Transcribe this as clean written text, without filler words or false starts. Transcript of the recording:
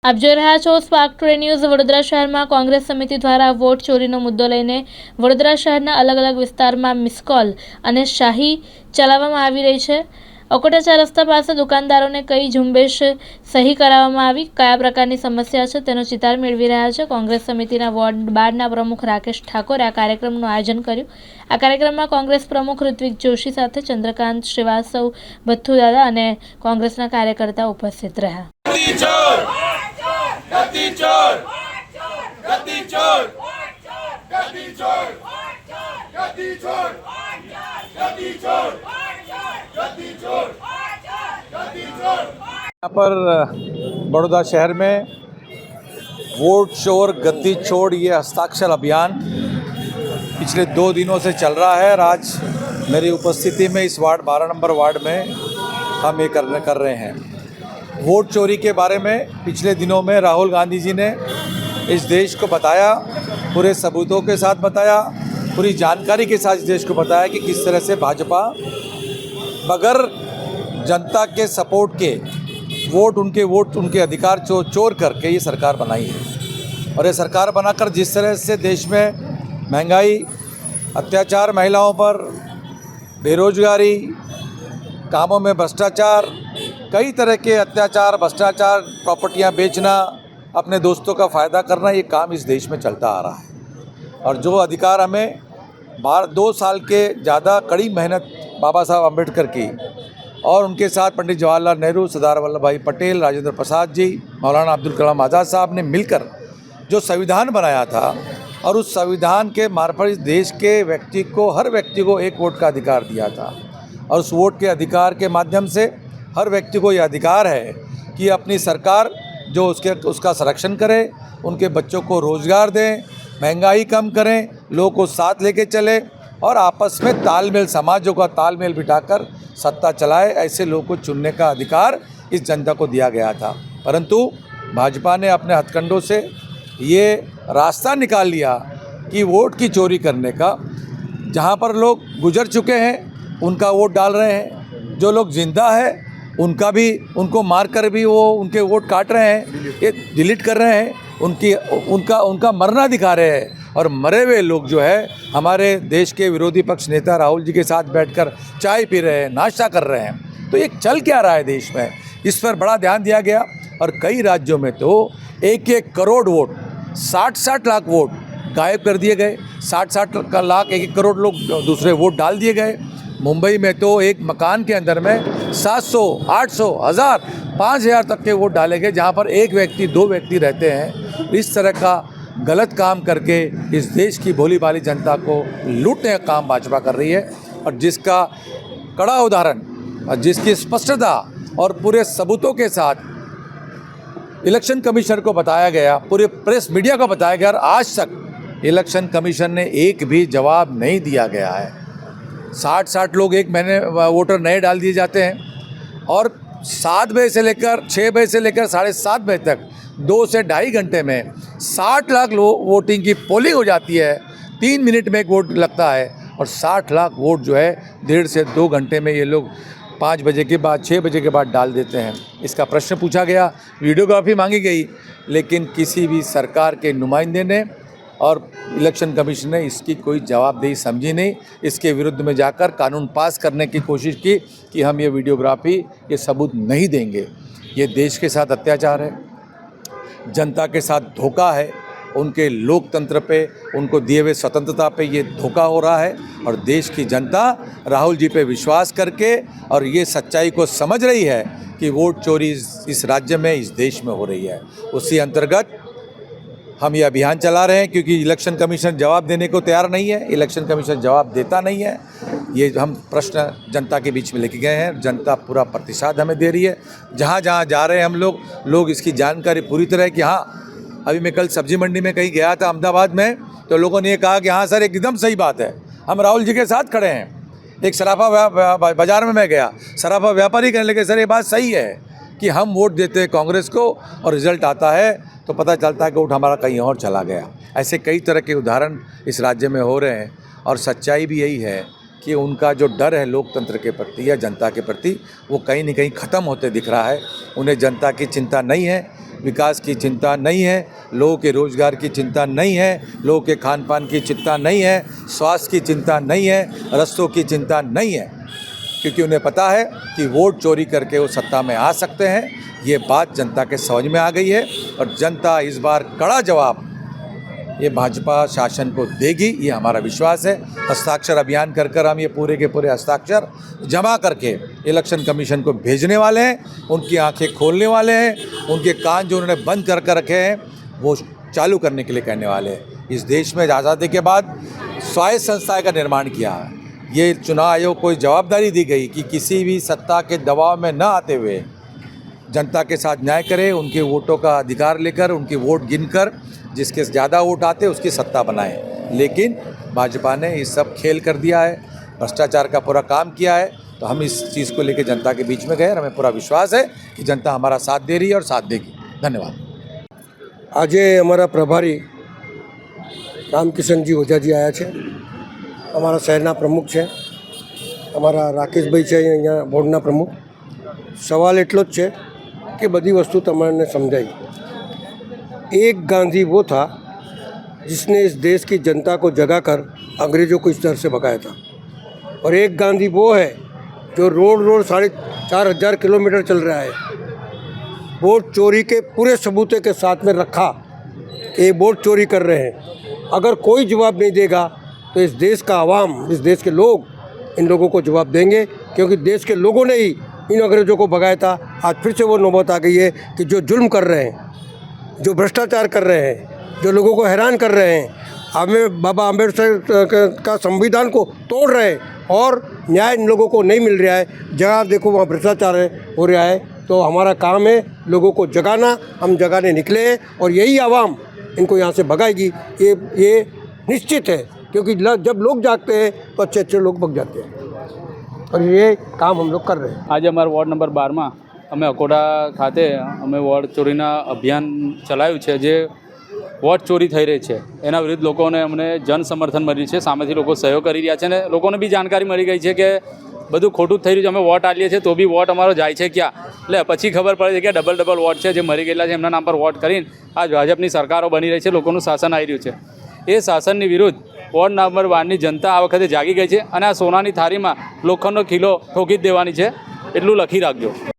આપ જોઈ રહ્યા છો સ્પાર્ક ટુડે ન્યૂઝ। વડોદરા શહેરમાં કોંગ્રેસ સમિતિ દ્વારા વોટ ચોરીનો મુદ્દો લઈને વડોદરા શહેરના અલગ અલગ વિસ્તારમાં મિસકોલ અને શાહી ચલાવવામાં આવી રહી છે। અકોટા રસ્તા પાસે દુકાનદારોને કઈ ઝુંબેશ સહી કરાવવામાં આવી, કયા પ્રકારની સમસ્યા છે તેનો ચિતાર મેળવી રહ્યા છે। કોંગ્રેસ સમિતિના વોર્ડ 12ના પ્રમુખ રાકેશ ઠાકોરે આ કાર્યક્રમનું આયોજન કર્યું। આ કાર્યક્રમમાં કોંગ્રેસ પ્રમુખ ઋત્વિક જોશી સાથે ચંદ્રકાંત શ્રીવાસ્તવ, ભથ્થુ દાદા અને કોંગ્રેસના કાર્યકર્તાઓ ઉપસ્થિત રહ્યા। गद्दी चोर, गद्दी चोर, गद्दी चोर, गद्दी चोर, गद्दी चोर, गद्दी चोर, गद्दी चोर। यहाँ पर बड़ौदा शहर में वोट चोर गद्दी चोर ये हस्ताक्षर अभियान पिछले 2 दिनों से चल रहा है। और आज मेरी उपस्थिति में इस वार्ड 12 नंबर वार्ड में हम ये कर रहे हैं। वोट चोरी के बारे में पिछले दिनों में राहुल गांधी जी ने इस देश को बताया, पूरे सबूतों के साथ बताया, पूरी जानकारी के साथ इस देश को बताया कि किस तरह से भाजपा बगैर जनता के सपोर्ट के वोट उनके अधिकार चोर करके ये सरकार बनाई है। और ये सरकार बनाकर जिस तरह से देश में महंगाई, अत्याचार महिलाओं पर, बेरोजगारी, कामों में भ्रष्टाचार, कई तरह के अत्याचार, भ्रष्टाचार, प्रॉपर्टियां बेचना, अपने दोस्तों का फ़ायदा करना, ये काम इस देश में चलता आ रहा है। और जो अधिकार हमें 2 साल के ज़्यादा कड़ी मेहनत बाबा साहब अम्बेडकर की और उनके साथ पंडित जवाहरलाल नेहरू, सरदार वल्लभ भाई पटेल, राजेंद्र प्रसाद जी, मौलाना अब्दुल कलाम आज़ाद साहब ने मिलकर जो संविधान बनाया था, और उस संविधान के मार्फत इस देश के व्यक्ति को, हर व्यक्ति को 1 वोट का अधिकार दिया था। और उस वोट के अधिकार के माध्यम से हर व्यक्ति को यह अधिकार है कि अपनी सरकार जो उसका संरक्षण करे, उनके बच्चों को रोज़गार दें, महंगाई कम करें, लोगों को साथ लेके चले और आपस में तालमेल, समाजों का तालमेल बिठाकर सत्ता चलाए। ऐसे लोगों को चुनने का अधिकार इस जनता को दिया गया था। परंतु भाजपा ने अपने हथकंडों से ये रास्ता निकाल लिया कि वोट की चोरी करने का। जहाँ पर लोग गुजर चुके हैं उनका वोट डाल रहे हैं, जो लोग जिंदा है उनको मारकर भी वो उनके वोट काट रहे हैं, ये डिलीट कर रहे हैं, उनका मरना दिखा रहे हैं। और मरे हुए लोग जो है हमारे देश के विरोधी पक्ष नेता राहुल जी के साथ बैठकर चाय पी रहे हैं, नाश्ता कर रहे हैं। तो ये चल क्या रहा है देश में, इस पर बड़ा ध्यान दिया गया। और कई राज्यों में तो 1-1 करोड़ वोट, 60-60 लाख वोट गायब कर दिए गए। 60-60 लाख 1-1 करोड़ लोग दूसरे वोट डाल दिए गए। मुंबई में तो एक मकान के अंदर में 700, 800, 1000, 5000 तक के वोट डाले गए, जहाँ पर 1 व्यक्ति 2 व्यक्ति रहते हैं। इस तरह का गलत काम करके इस देश की भोली भाली जनता को लूटने का काम भाजपा कर रही है। और जिसका कड़ा उदाहरण और जिसकी स्पष्टता और पूरे सबूतों के साथ इलेक्शन कमीशन को बताया गया, पूरे प्रेस मीडिया को बताया गया, और आज तक इलेक्शन कमीशन ने एक भी जवाब नहीं दिया गया है। 60-60 लोग 1 महीने वोटर नए डाल दिए जाते हैं, और 7 बजे से लेकर 6 बजे से लेकर 7:30 बजे तक 2 से 2.5 घंटे में 60 लाख वोटिंग की पोलिंग हो जाती है। 3 मिनट में 1 वोट लगता है, और 60 लाख वोट जो है 1.5 से 2 घंटे में ये लोग 5 बजे के बाद, 6 बजे के बाद डाल देते हैं। इसका प्रश्न पूछा गया, वीडियोग्राफी मांगी गई, लेकिन किसी भी सरकार के नुमाइंदे ने और इलेक्शन कमीशन ने इसकी कोई जवाबदेही समझी नहीं। इसके विरुद्ध में जाकर कानून पास करने की कोशिश की कि हम ये वीडियोग्राफी, ये सबूत नहीं देंगे। ये देश के साथ अत्याचार है, जनता के साथ धोखा है, उनके लोकतंत्र पे, उनको दिए हुए स्वतंत्रता पे ये धोखा हो रहा है। और देश की जनता राहुल जी पे विश्वास करके और ये सच्चाई को समझ रही है कि वोट चोरी इस राज्य में, इस देश में हो रही है। उसी अंतर्गत हम ये अभियान चला रहे हैं, क्योंकि इलेक्शन कमीशन जवाब देने को तैयार नहीं है, इलेक्शन कमीशन जवाब देता नहीं है। ये हम प्रश्न जनता के बीच में लेके गए हैं, जनता पूरा प्रतिसाद हमें दे रही है। जहाँ जहाँ जा रहे हैं हम लोग इसकी जानकारी पूरी तरह कि हाँ, अभी मैं कल सब्जी मंडी में कहीं गया था अहमदाबाद में, तो लोगों ने ये कहा कि हाँ सर, एकदम सही बात है, हम राहुल जी के साथ खड़े हैं। एक सराफा बाज़ार में मैं गया, सराफा व्यापारी कहने लगे, सर ये बात सही है कि हम वोट देते हैं कांग्रेस को और रिज़ल्ट आता है तो पता चलता है कि वोट हमारा कहीं और चला गया। ऐसे कई तरह के उदाहरण इस राज्य में हो रहे हैं। और सच्चाई भी यही है कि उनका जो डर है लोकतंत्र के प्रति या जनता के प्रति, वो कहीं न कहीं ख़त्म होते दिख रहा है। उन्हें जनता की चिंता नहीं है। विकास की चिंता नहीं है, लोगों के रोजगार की चिंता नहीं है, लोगों के खान पान की चिंता नहीं है, स्वास्थ्य की चिंता नहीं है, रास्तों की चिंता नहीं है, क्योंकि उन्हें पता है कि वोट चोरी करके वो सत्ता में आ सकते हैं। ये बात जनता के समझ में आ गई है और जनता इस बार कड़ा जवाब ये भाजपा शासन को देगी, ये हमारा विश्वास है। हस्ताक्षर अभियान कर हम ये पूरे के पूरे हस्ताक्षर जमा करके इलेक्शन कमीशन को भेजने वाले हैं, उनकी आंखें खोलने वाले हैं, उनके कान जो उन्होंने बंद कर रखे हैं वो चालू करने के लिए कहने वाले हैं। इस देश में आज़ादी के बाद स्वायत्त संस्थाएं का निर्माण किया है। ये चुनाव आयोग को जवाबदारी दी गई कि किसी भी सत्ता के दबाव में न आते हुए जनता के साथ न्याय करे, उनके वोटों का अधिकार लेकर, उनके वोट गिनकर जिसके ज़्यादा वोट आते उसकी सत्ता बनाए। लेकिन भाजपा ने ये सब खेल कर दिया है, भ्रष्टाचार का पूरा काम किया है। तो हम इस चीज़ को लेकर जनता के बीच में गए और हमें पूरा विश्वास है कि जनता हमारा साथ दे रही है और साथ देगी। धन्यवाद। आज अमरा प्रभारी रामकिशनजी ओझाजी आया है, अमरा शहरना प्रमुख है, अमरा राकेश भाई है अँ बोर्डना प्रमुख। सवाल एटलो ज है कि बड़ी वस्तु तमने समझाई। एक गांधी वो था जिसने इस देश की जनता को जगाकर अंग्रेज़ों को इस तरह से भगाया था, और एक गांधी वो है जो रोड 4,500 किलोमीटर चल रहा है, वोट चोरी के पूरे सबूते के साथ में रखा कि वोट चोरी कर रहे हैं। अगर कोई जवाब नहीं देगा तो इस देश का आवाम, इस देश के लोग इन लोगों को जवाब देंगे, क्योंकि देश के लोगों ने ही इन अंग्रेज़ों को भगाया था। आज फिर से वो नौबत आ गई है कि जो जुल्म कर रहे हैं, जो भ्रष्टाचार कर रहे हैं, जो लोगों को हैरान कर रहे हैं, हमें बाबा अम्बेडकर का संविधान को तोड़ रहे हैं और न्याय इन लोगों को नहीं मिल रहा है। जहाँ देखो वहाँ भ्रष्टाचार हो रहा है। तो हमारा काम है लोगों को जगाना, हम जगाने निकले हैं और यही आवाम इनको यहाँ से भगाएगी, ये निश्चित है। क्योंकि जब लोग जागते हैं तो अच्छे अच्छे लोग भग जाते हैं, और ये काम हम लोग कर रहे हैं। आज અમારા વોર્ડ નંબર 12માં અમે અકોડા ખાતે અમે વોટ ચોરીના અભિયાન ચલાવ્યું છે। જે વોટ ચોરી થઈ રહી છે એના વિરુદ્ધ લોકોને અમને જન સમર્થન મળ્યું છે, સામેથી લોકો સહયોગ કરી રહ્યા છે અને લોકોને બી જાણકારી મળી ગઈ છે કે બધું ખોટું જ થઈ રહ્યું છે। અમે વોટ આલીએ છીએ તો બી વોટ અમારો જાય છે ક્યાં, એટલે પછી ખબર પડે છે કે ડબલ વોટ છે જે મરી ગયેલા છે એમના નામ પર વોટ કરીને આ ભાજપની સરકારો બની રહી છે, લોકોનું શાસન આવી રહ્યું છે। એ શાસનની વિરુદ્ધ વોર્ડ નંબર 12ની જનતા આ વખતે જાગી ગઈ છે અને આ સોનાની થાળીમાં લોખંડનો ખીલો ઠોકી જ દેવાની છે, એટલું લખી રાખજો।